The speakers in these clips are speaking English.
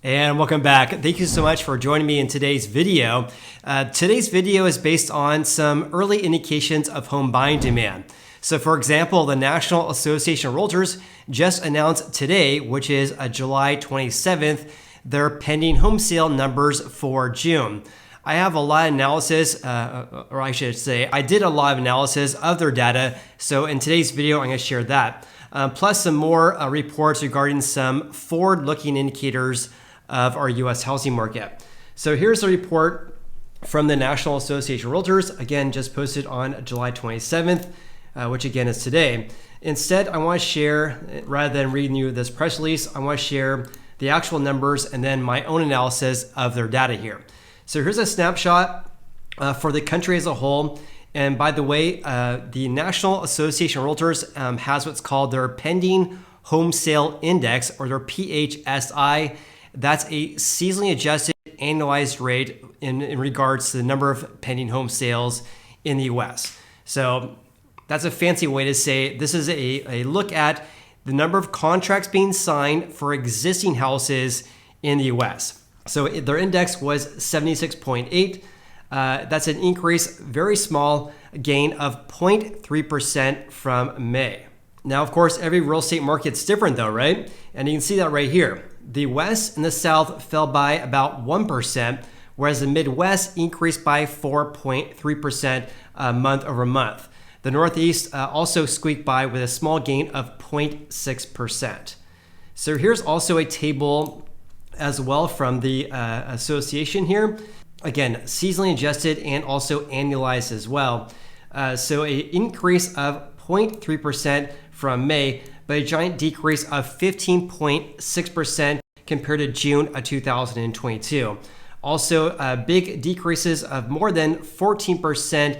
And welcome back. Thank you so much for joining me in today's video. Today's video is based on some early indications of home buying demand. So for example, the National Association of Realtors just announced today, which is July 27th, their pending home sale numbers for June. I have a lot of analysis, or I should say, I did a lot of analysis of their data. So in today's video, I'm going to share that. Plus some more reports regarding some forward-looking indicators of our U.S. housing market. So here's a report from the National Association of Realtors, again, just posted on July 27th, which again is today. Instead, I want to share, rather than reading you this press release, I want to share the actual numbers and then my own analysis of their data here. So here's a snapshot for the country as a whole. And by the way, the National Association of Realtors has what's called their Pending Home Sale Index, or their PHSI. That's a seasonally adjusted annualized rate in regards to the number of pending home sales in the US. So that's a fancy way to say this is a look at the number of contracts being signed for existing houses in the US. So their index was 76.8. That's an increase, very small gain of 0.3% from May. Now, of course, every real estate market's different though, right? And you can see that right here. The West and the South fell by about 1%, whereas the Midwest increased by 4.3% month over month. The Northeast also squeaked by with a small gain of 0.6%. So here's also a table as well from the association here. Again, seasonally adjusted and also annualized as well. So an increase of 0.3% from May, but a giant decrease of 15.6% compared to June of 2022. Also, big decreases of more than 14%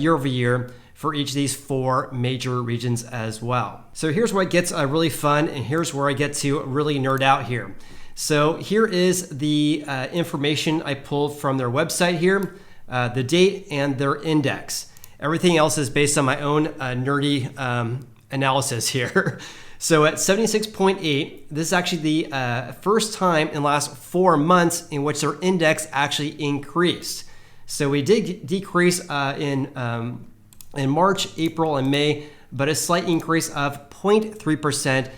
year over year for each of these four major regions as well. So here's where it gets really fun, and here's where I get to really nerd out here. So here is the information I pulled from their website here, the date and their index. Everything else is based on my own nerdy analysis here. So at 76.8, this is actually the first time in the last 4 months in which their index actually increased. So we did decrease in March, April, and May, but a slight increase of 0.3%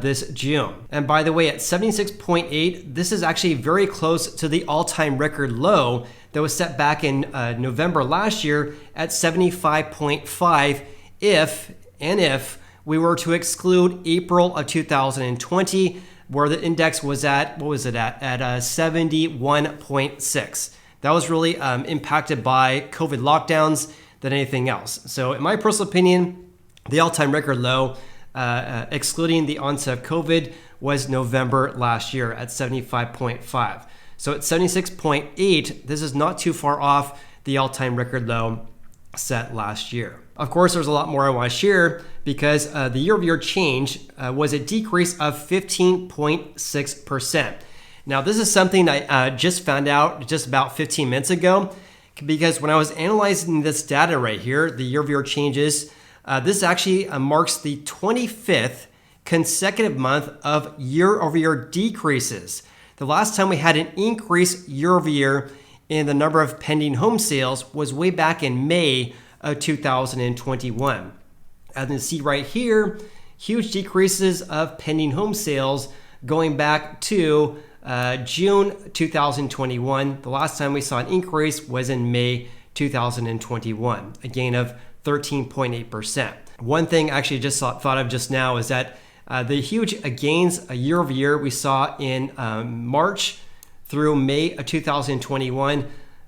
this June. And by the way, at 76.8, this is actually very close to the all-time record low that was set back in November last year at 75.5 if we were to exclude April of 2020, where the index was at, what was it at 71.6. That was really impacted by COVID lockdowns than anything else. So in my personal opinion, the all-time record low, excluding the onset of COVID, was November last year at 75.5. So at 76.8, this is not too far off the all-time record low set last year. Of course, there's a lot more I want to share because the year-over-year change was a decrease of 15.6%. Now, this is something I just found out just about 15 minutes ago, because when I was analyzing this data right here, the year-over-year changes, this actually marks the 25th consecutive month of year-over-year decreases. The last time we had an increase year-over-year in the number of pending home sales was way back in May of 2021. As you can see right here, huge decreases of pending home sales going back to June 2021. The last time we saw an increase was in May 2021, a gain of 13.8%. One thing I actually just thought of just now is that the huge gains year over year we saw in March through May of 2021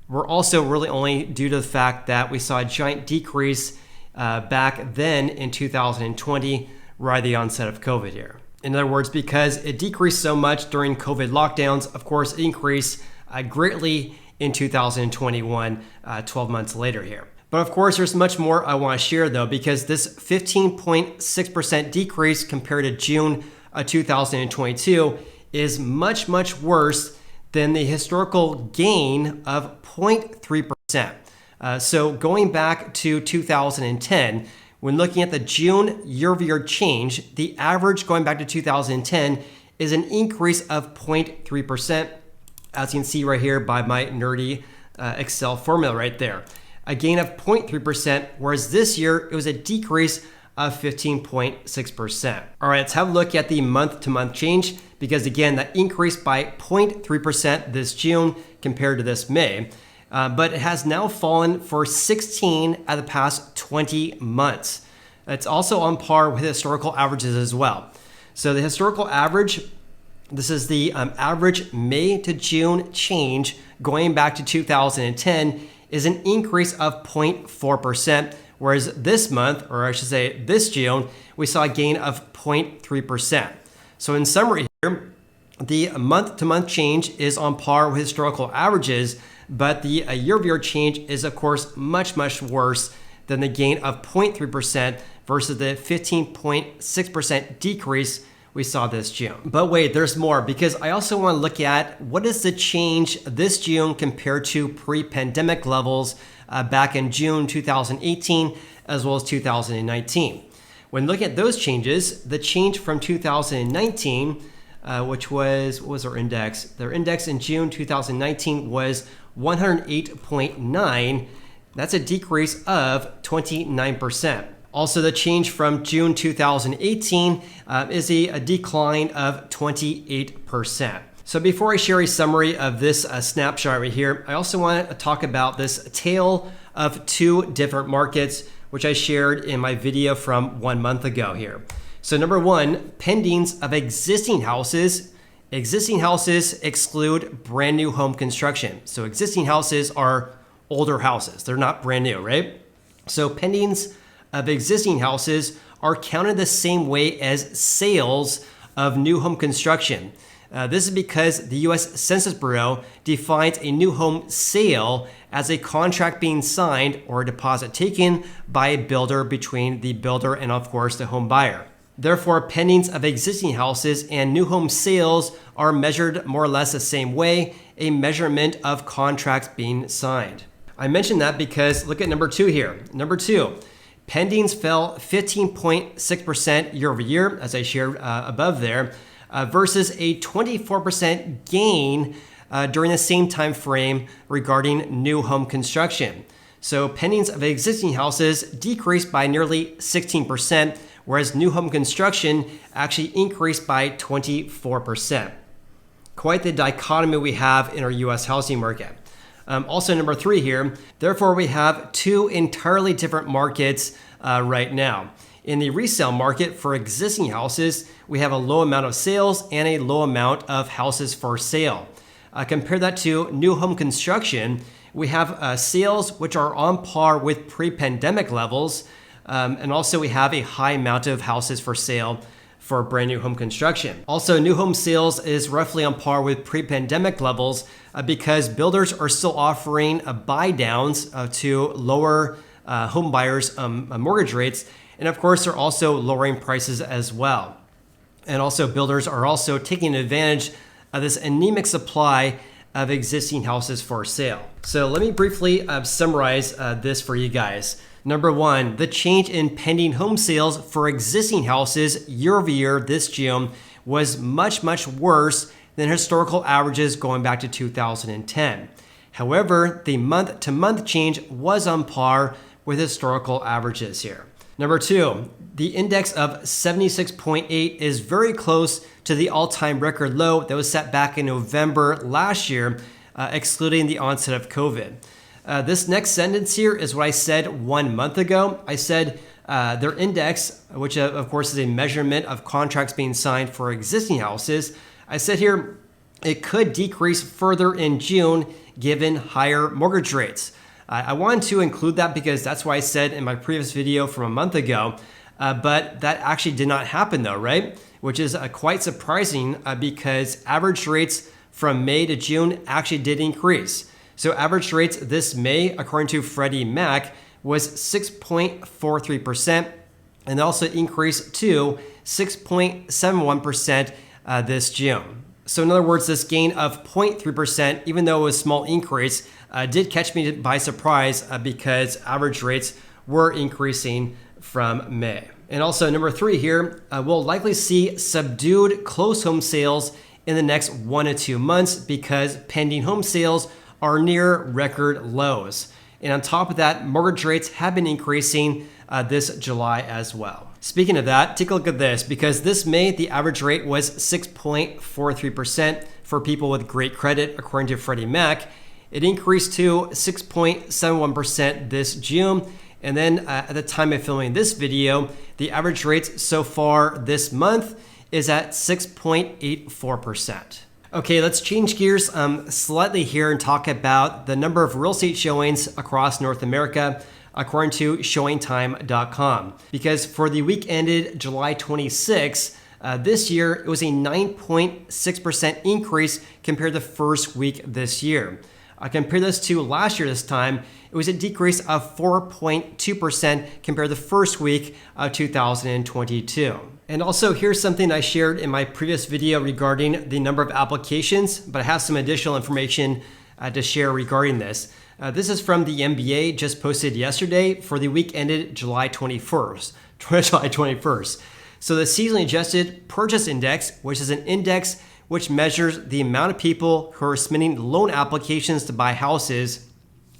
were also really only due to the fact that we saw a giant decrease back then in 2020, right at the onset of COVID here. In other words, because it decreased so much during COVID lockdowns, of course, it increased greatly in 2021, 12 months later here. But of course, there's much more I want to share though, because this 15.6% decrease compared to June of 2022 is much, much worse than the historical gain of 0.3%. So going back to 2010, when looking at the June year-over-year change, the average going back to 2010 is an increase of 0.3%, as you can see right here by my nerdy Excel formula right there. A gain of 0.3%, whereas this year it was a decrease of 15.6%. All right, let's have a look at the month-to-month change, because again, that increased by 0.3% this June compared to this May. But it has now fallen for 16 out of the past 20 months. It's also on par with historical averages as well. So the historical average, this is the average May to June change going back to 2010, is an increase of 0.4%, whereas this month, or I should say this June, we saw a gain of 0.3%. So in summary here, the month-to-month change is on par with historical averages, but the year-over-year change is of course much, much worse than the gain of 0.3% versus the 15.6% decrease we saw this June. But wait, there's more, because I also want to look at what is the change this June compared to pre-pandemic levels back in June 2018 as well as 2019. When looking at those changes, the change from 2019, which was, what was our index? Their index in June 2019 was 108.9. That's a decrease of 29%. Also, the change from June 2018 is a decline of 28%. So before I share a summary of this snapshot right here, I also want to talk about this tale of two different markets, which I shared in my video from 1 month ago here. So number one, pendings of existing houses. Existing houses exclude brand new home construction. So existing houses are older houses. They're not brand new, right? So pendings of existing houses are counted the same way as sales of new home construction. This is because the U.S. Census Bureau defines a new home sale as a contract being signed or a deposit taken by a builder between the builder and, of course, the home buyer. Therefore, pendings of existing houses and new home sales are measured more or less the same way, a measurement of contracts being signed. I mentioned that because look at number two here. Number two, pendings fell 15.6% year over year, as I shared above there, versus a 24% gain during the same time frame regarding new home construction. So pendings of existing houses decreased by nearly 16%, whereas new home construction actually increased by 24%. Quite the dichotomy we have in our US housing market. Also number three here, therefore we have two entirely different markets right now. In the resale market for existing houses, we have a low amount of sales and a low amount of houses for sale. Compare that to new home construction, we have sales which are on par with pre-pandemic levels, and also we have a high amount of houses for sale for brand new home construction. Also, new home sales is roughly on par with pre-pandemic levels because builders are still offering buy downs to lower home buyers' mortgage rates. And of course, they're also lowering prices as well. And also builders are also taking advantage of this anemic supply of existing houses for sale. So let me briefly summarize this for you guys. Number one, the change in pending home sales for existing houses year over year this June was much, much worse than historical averages going back to 2010. However, the month-to-month change was on par with historical averages here. Number two, the index of 76.8 is very close to the all-time record low that was set back in November last year, excluding the onset of COVID. This next sentence here is what I said 1 month ago. I said their index, which of course is a measurement of contracts being signed for existing houses, I said here it could decrease further in June given higher mortgage rates. I wanted to include that because that's what I said in my previous video from a month ago, but that actually did not happen though, right? Which is quite surprising because average rates from May to June actually did increase. So average rates this May, according to Freddie Mac, was 6.43% and also increased to 6.71% this June. So in other words, this gain of 0.3%, even though it was a small increase, did catch me by surprise because average rates were increasing from May. And also number 3 here, we'll likely see subdued closed home sales in the next 1 to 2 months because pending home sales are near record lows. And on top of that, mortgage rates have been increasing this July as well. Speaking of that, take a look at this, because this May, the average rate was 6.43% for people with great credit, according to Freddie Mac. It increased to 6.71% this June. And then at the time of filming this video, the average rates so far this month is at 6.84%. Okay, let's change gears slightly here and talk about the number of real estate showings across North America, according to showingtime.com. Because for the week ended July 26, this year, it was a 9.6% increase compared to the first week this year. Compare this to last year this time, it was a decrease of 4.2% compared to the first week of 2022. And also, here's something I shared in my previous video regarding the number of applications, but I have some additional information to share regarding this. This is from the MBA, just posted yesterday for the week ended July 21st. So the seasonally adjusted purchase index, which is an index which measures the amount of people who are submitting loan applications to buy houses,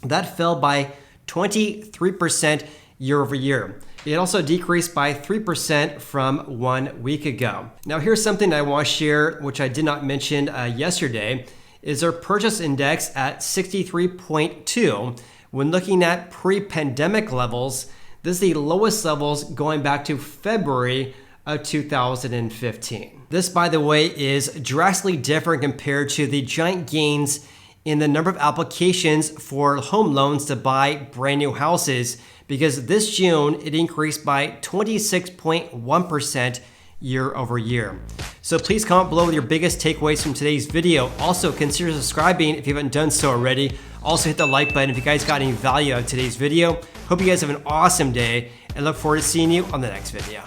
that fell by 23% year over year. It also decreased by 3% from 1 week ago. Now here's something I want to share, which I did not mention yesterday, is our purchase index at 63.2. When looking at pre-pandemic levels, this is the lowest levels going back to February of 2015. This, by the way, is drastically different compared to the giant gains in the number of applications for home loans to buy brand new houses, because this June it increased by 26.1% year over year. So please comment below with your biggest takeaways from today's video. Also consider subscribing if you haven't done so already. Also hit the like button if you guys got any value out of today's video. Hope you guys have an awesome day and look forward to seeing you on the next video.